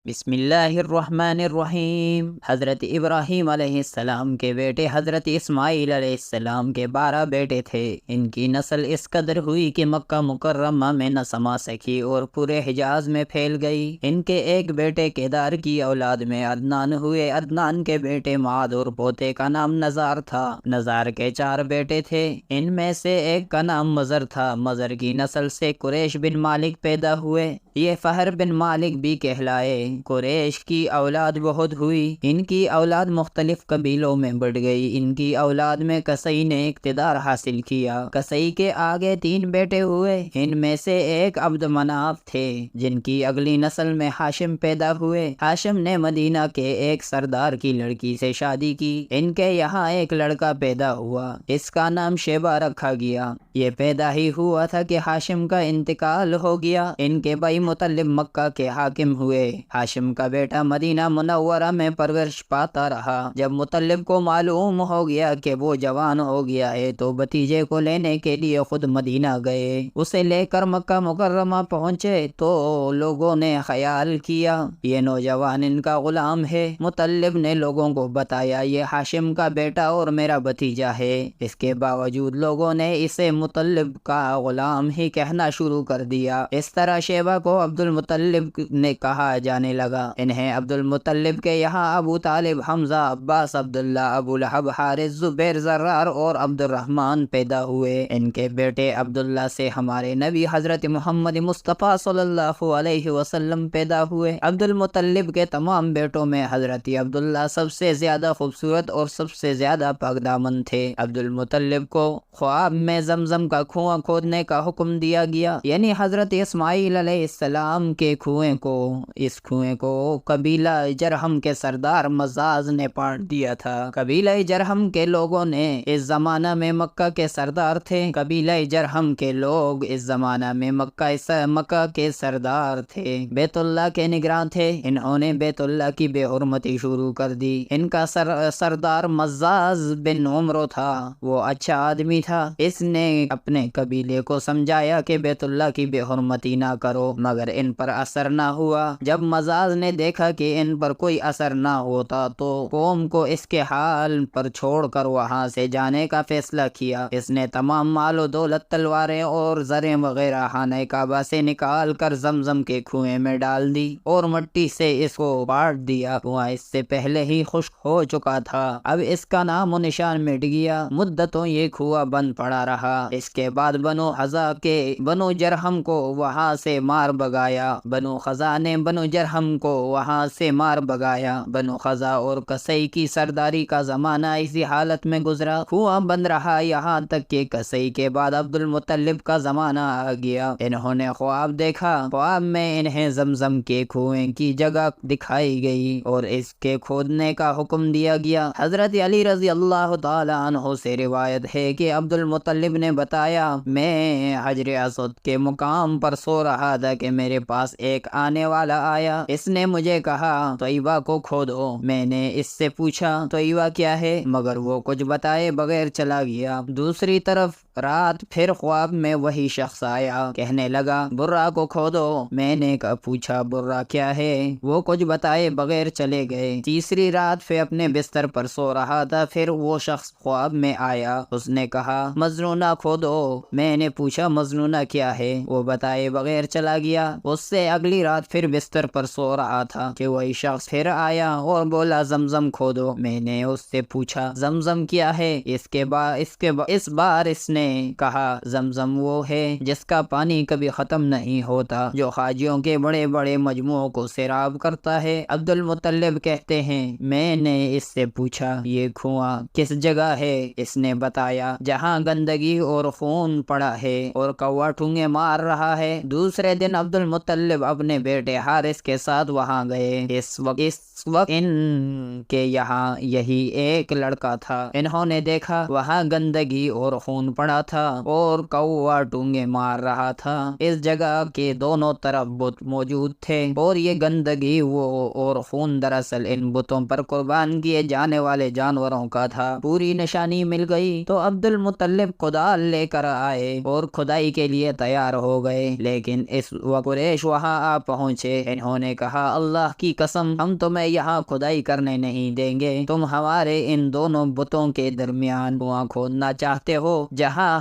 بسم اللہ الرحمن الرحیم۔ حضرت ابراہیم علیہ السلام کے بیٹے حضرت اسماعیل علیہ السلام کے 12 بیٹے تھے۔ ان کی نسل اس قدر ہوئی کہ مکہ مکرمہ میں نہ سما سکی اور پورے حجاز میں پھیل گئی۔ ان کے ایک بیٹے کیدار کی اولاد میں عدنان ہوئے۔ عدنان کے بیٹے معاد اور پوتے کا نام نزار تھا۔ نزار کے 4 بیٹے تھے، ان میں سے ایک کا نام مزر تھا۔ مزر کی نسل سے قریش بن مالک پیدا ہوئے، یہ فہر بن مالک بھی کہلائے۔ قریش کی اولاد بہت ہوئی، ان کی اولاد مختلف قبیلوں میں بڑھ گئی۔ ان کی اولاد میں قصی نے اقتدار حاصل کیا۔ قصی کے آگے 3 بیٹے ہوئے، ان میں سے ایک عبد مناف تھے، جن کی اگلی نسل میں ہاشم پیدا ہوئے۔ ہاشم نے مدینہ کے ایک سردار کی لڑکی سے شادی کی۔ ان کے یہاں ایک لڑکا پیدا ہوا، اس کا نام شیبہ رکھا گیا۔ یہ پیدا ہی ہوا تھا کہ ہاشم کا انتقال ہو گیا۔ ان کے بھائی مطلب مکہ کے حاکم ہوئے۔ ہاشم کا بیٹا مدینہ منورہ میں پرورش پاتا رہا۔ جب مطلب کو معلوم ہو گیا کہ وہ جوان ہو گیا ہے تو بھتیجے کو لینے کے لیے خود مدینہ گئے۔ اسے لے کر مکہ مکرمہ پہنچے تو لوگوں نے خیال کیا یہ نوجوان ان کا غلام ہے۔ مطلب نے لوگوں کو بتایا یہ ہاشم کا بیٹا اور میرا بھتیجا ہے۔ اس کے باوجود لوگوں نے اسے مطلب کا غلام ہی کہنا شروع کر دیا۔ اس طرح شیبہ کو عبد المطلب نے کہا جانے لگا۔ انہیں عبد المطلب کے یہاں ابو طالب، حمزہ، عباس، عبداللہ، ابو لہب، حارث، زبیر، زرار اور عبد الرحمن پیدا ہوئے۔ ان کے بیٹے عبداللہ سے ہمارے نبی حضرت محمد مصطفیٰ صلی اللہ علیہ وسلم پیدا ہوئے۔ عبد المطلب کے تمام بیٹوں میں حضرت عبداللہ سب سے زیادہ خوبصورت اور سب سے زیادہ پاک دامن تھے۔ عبد المطلب کو خواب میں زمزم کا کنواں کھودنے کا حکم دیا گیا، یعنی حضرت اسماعیل علیہ السلام کے کنویں کو۔ اس کنویں کو قبیلہ جرہم کے سردار مزاز نے پاٹ دیا تھا۔ قبیلہ جرہم کے لوگوں نے اس زمانہ میں مکہ کے سردار تھے۔ قبیلہ جرہم کے لوگ اس زمانہ میں مکہ کے سردار تھے، بیت اللہ کے نگراں تھے۔ انہوں نے بیت اللہ کی بے حرمتی شروع کر دی۔ ان کا سردار مزاز بن عمرو تھا، وہ اچھا آدمی تھا۔ اس نے اپنے قبیلے کو سمجھایا کہ بیت اللہ کی بے حرمتی نہ کرو، مگر ان پر اثر نہ ہوا۔ جب مزاز نے دیکھا کہ ان پر کوئی اثر نہ ہوتا تو قوم کو اس کے حال پر چھوڑ کر وہاں سے جانے کا فیصلہ کیا۔ اس نے تمام مال و دولت، تلواریں اور زریں وغیرہ خانہ کعبہ سے نکال کر زمزم کے کنویں میں ڈال دی اور مٹی سے اس کو پاٹ دیا۔ کنواں اس سے پہلے ہی خشک ہو چکا تھا، اب اس کا نام و نشان مٹ گیا۔ مدتوں یہ کنواں بند پڑا رہا۔ اس کے بعد بنو خزا کے بنو جرہم کو وہاں سے مار بگایا۔ بنو خزا نے بنو جرہم کو وہاں سے مار بگایا۔ بنو خزا اور قصی کی سرداری کا زمانہ اسی حالت میں گزرا۔ کنواں بند رہا یہاں تک کہ قصی کے بعد عبد المطلب کا زمانہ آ گیا۔ انہوں نے خواب دیکھا۔ خواب میں انہیں زمزم کے کنویں کی جگہ دکھائی گئی اور اس کے کھودنے کا حکم دیا گیا۔ حضرت علی رضی اللہ تعالی عنہ سے روایت ہے کہ عبد المطلب نے بتایا میں حجر اسود کے مقام پر سو رہا تھا کہ میرے پاس ایک آنے والا آیا۔ اس نے مجھے کہا طیبہ کو کھودو۔ میں نے اس سے پوچھا طیبہ کیا ہے، مگر وہ کچھ بتائے بغیر چلا گیا۔ دوسری طرف رات پھر خواب میں وہی شخص آیا، کہنے لگا برا کو کھودو۔ میں نے پوچھا برا کیا ہے، وہ کچھ بتائے بغیر چلے گئے۔ تیسری رات پھر اپنے بستر پر سو رہا تھا، پھر وہ شخص خواب میں آیا، اس نے کہا مجنونہ کھودو۔ میں نے پوچھا مجنونہ کیا ہے، وہ بتائے بغیر چلا گیا۔ اس سے اگلی رات پھر بستر پر سو رہا تھا کہ وہی شخص پھر آیا اور بولا زمزم کھودو۔ میں نے اس سے پوچھا زمزم کیا ہے، اس بار اس نے کہا زمزم وہ ہے جس کا پانی کبھی ختم نہیں ہوتا، جو حاجیوں کے بڑے بڑے مجموعوں کو سیراب کرتا ہے۔ عبد المطلب کہتے ہیں میں نے اس سے پوچھا یہ کنواں کس جگہ ہے، اس نے بتایا جہاں گندگی اور خون پڑا ہے اور کوا ٹھونگے مار رہا ہے۔ دوسرے دن عبد المطلب اپنے بیٹے حارث کے ساتھ وہاں گئے۔ اس وقت ان کے یہاں یہی ایک لڑکا تھا۔ انہوں نے دیکھا وہاں گندگی اور خون پڑا تھا اور کوا ٹونگے مار رہا تھا۔ اس جگہ کے دونوں طرف بت موجود تھے اور یہ گندگی اور خون دراصل ان بتوں پر قربان کیے جانے والے جانوروں کا تھا۔ پوری نشانی مل گئی تو عبد المطلب کدال لے کر آئے اور کھدائی کے لیے تیار ہو گئے، لیکن اس ہوا قریش وہاں آ پہنچے۔ انہوں نے کہا اللہ کی قسم ہم تمہیں یہاں کھدائی کرنے نہیں دیں گے، تم ہمارے ان دونوں بتوں کے درمیان کنواں کھودنا چاہتے ہو جہاں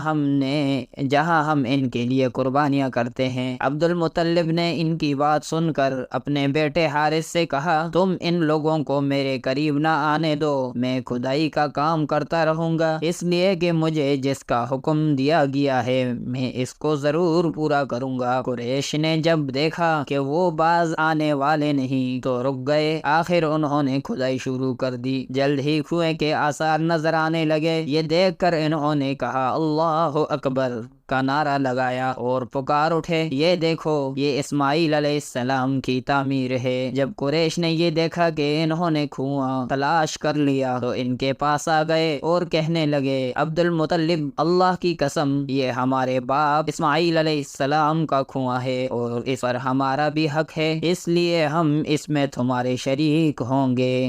ہم ان کے لیے قربانیاں کرتے ہیں۔ عبد المطلب نے ان کی بات سن کر اپنے بیٹے حارث سے کہا تم ان لوگوں کو میرے قریب نہ آنے دو، میں کھدائی کا کام کرتا رہوں گا، اس لیے کہ مجھے جس کا حکم دیا گیا ہے میں اس کو ضرور پورا کروں گا۔ قریش نے جب دیکھا کہ وہ باز آنے والے نہیں تو رک گئے۔ آخر انہوں نے کھدائی شروع کر دی۔ جلد ہی کنویں کے آثار نظر آنے لگے۔ یہ دیکھ کر انہوں نے کہا اللہ اکبر کا نعرہ لگایا اور پکار اٹھے یہ دیکھو یہ اسماعیل علیہ السلام کی تعمیر ہے۔ جب قریش نے یہ دیکھا کہ انہوں نے کنواں تلاش کر لیا تو ان کے پاس آ گئے اور کہنے لگے عبد المطلب اللہ کی قسم یہ ہمارے باپ اسماعیل علیہ السلام کا کنواں ہے اور اس پر ہمارا بھی حق ہے، اس لیے ہم اس میں تمہارے شریک ہوں گے۔